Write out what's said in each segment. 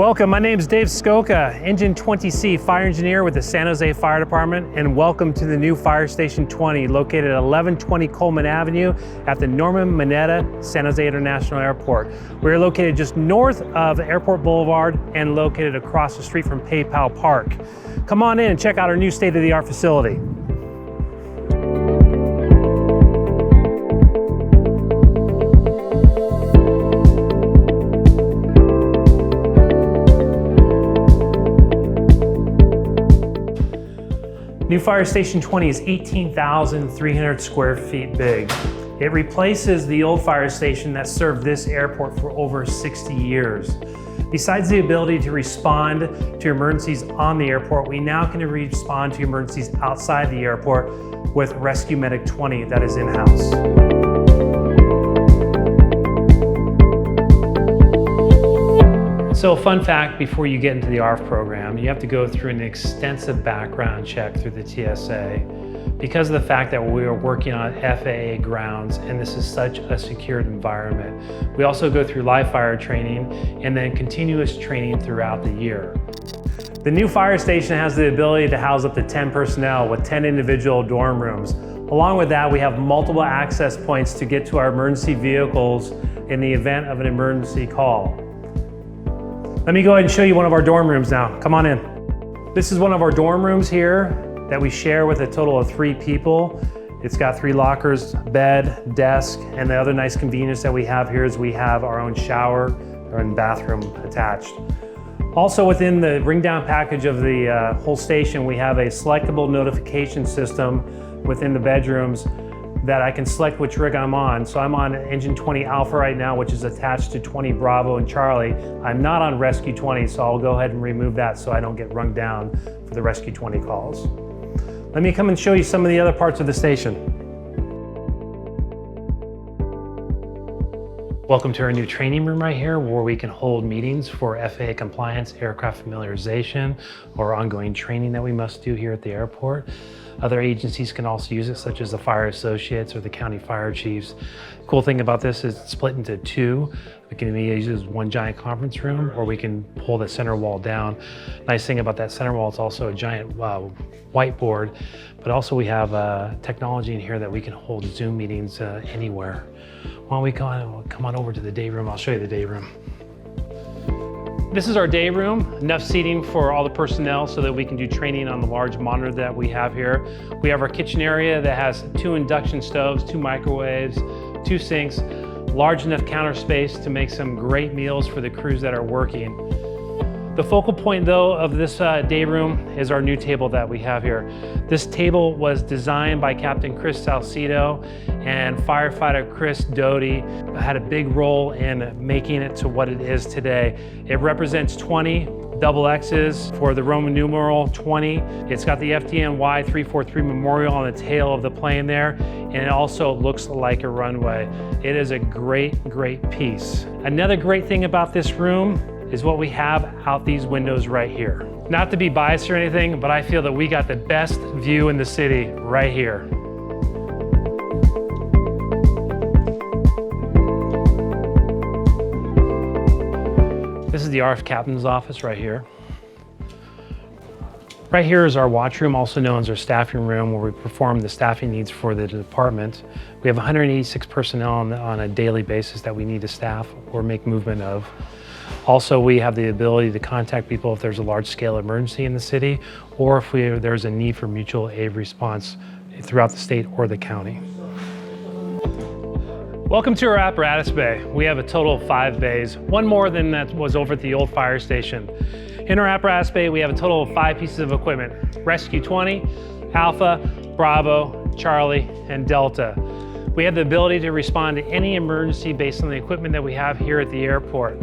Welcome, my name is Dave Scocca, Engine 20C Fire Engineer with the San Jose Fire Department, and welcome to the new Fire Station 20 located at 1120 Coleman Avenue at the Norman Mineta San Jose International Airport. We're located just north of Airport Boulevard and located across the street from PayPal Park. Come on in and check out our new state-of-the-art facility. New Fire Station 20 is 18,300 square feet big. It replaces the old fire station that served this airport for over 60 years. Besides the ability to respond to emergencies on the airport, we now can respond to emergencies outside the airport with Rescue Medic 20 that is in-house. So a fun fact before you get into the ARF program, you have to go through an extensive background check through the TSA because of the fact that we are working on FAA grounds and this is such a secured environment. We also go through live fire training and then continuous training throughout the year. The new fire station has the ability to house up to 10 personnel with 10 individual dorm rooms. Along with that, we have multiple access points to get to our emergency vehicles in the event of an emergency call. Let me go ahead and show you one of our dorm rooms now. Come on in. This is one of our dorm rooms here that we share with a total of 3 people. It's got 3 lockers, bed, desk, and the other nice convenience that we have here is we have our own shower and bathroom attached. Also within the ring down package of the whole station, we have a selectable notification system within the bedrooms that I can select which rig I'm on. So I'm on Engine 20 Alpha right now, which is attached to 20 Bravo and Charlie. I'm not on Rescue 20, so I'll go ahead and remove that so I don't get rung down for the Rescue 20 calls. Let me come and show you some of the other parts of the station. Welcome to our new training room right here where we can hold meetings for FAA compliance, aircraft familiarization, or ongoing training that we must do here at the airport. Other agencies can also use it, such as the fire associates or the county fire chiefs. Cool thing about this is it's split into 2. We can use it as one giant conference room, or we can pull the center wall down. Nice thing about that center wall, it's also a giant whiteboard, but also we have technology in here that we can hold Zoom meetings anywhere. Why don't we come on over to the day room? I'll show you the day room. This is our day room, enough seating for all the personnel so that we can do training on the large monitor that we have here. We have our kitchen area that has 2 induction stoves, 2 microwaves, 2 sinks, large enough counter space to make some great meals for the crews that are working. The focal point though of this day room is our new table that we have here. This table was designed by Captain Chris Salcido, and firefighter Chris Doty had a big role in making it to what it is today. It represents 20 double X's for the Roman numeral 20. It's got the FDNY 343 memorial on the tail of the plane there, and it also looks like a runway. It is a great, great piece. Another great thing about this room is what we have out these windows right here. Not to be biased or anything, but I feel that we got the best view in the city right here. This is the ARF captain's office right here. Right here is our watch room, also known as our staffing room, where we perform the staffing needs for the department. We have 186 personnel on a daily basis that we need to staff or make movement of. Also, we have the ability to contact people if there's a large-scale emergency in the city, or if there's a need for mutual aid response throughout the state or the county. Welcome to our Apparatus Bay. We have a total of 5 bays, one more than that was over at the old fire station. In our Apparatus Bay, we have a total of 5 pieces of equipment: Rescue 20, Alpha, Bravo, Charlie, and Delta. We have the ability to respond to any emergency based on the equipment that we have here at the airport.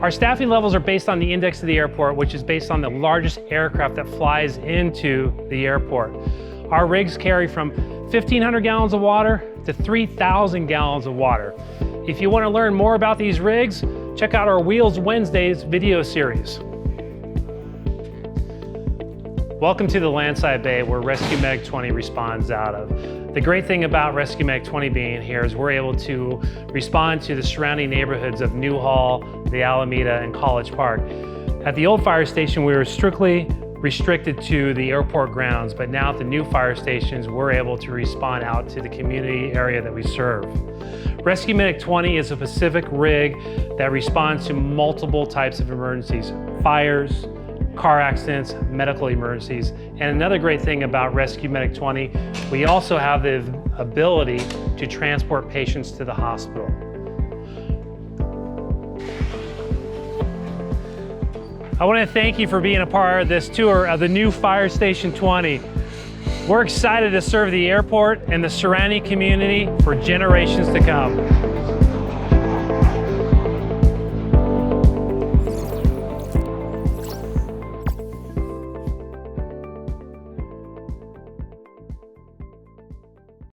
Our staffing levels are based on the index of the airport, which is based on the largest aircraft that flies into the airport. Our rigs carry from 1,500 gallons of water to 3,000 gallons of water. If you want to learn more about these rigs, check out our Wheels Wednesdays video series. Welcome to the Landside Bay where Rescue Medic 20 responds out of. The great thing about Rescue Medic 20 being here is we're able to respond to the surrounding neighborhoods of Newhall, the Alameda, and College Park. At the old fire station, we were strictly restricted to the airport grounds, but now at the new fire stations, we're able to respond out to the community area that we serve. Rescue Medic 20 is a Pacific rig that responds to multiple types of emergencies: fires, car accidents, medical emergencies. And another great thing about Rescue Medic 20, we also have the ability to transport patients to the hospital. I want to thank you for being a part of this tour of the new Fire Station 20. We're excited to serve the airport and the surrounding community for generations to come.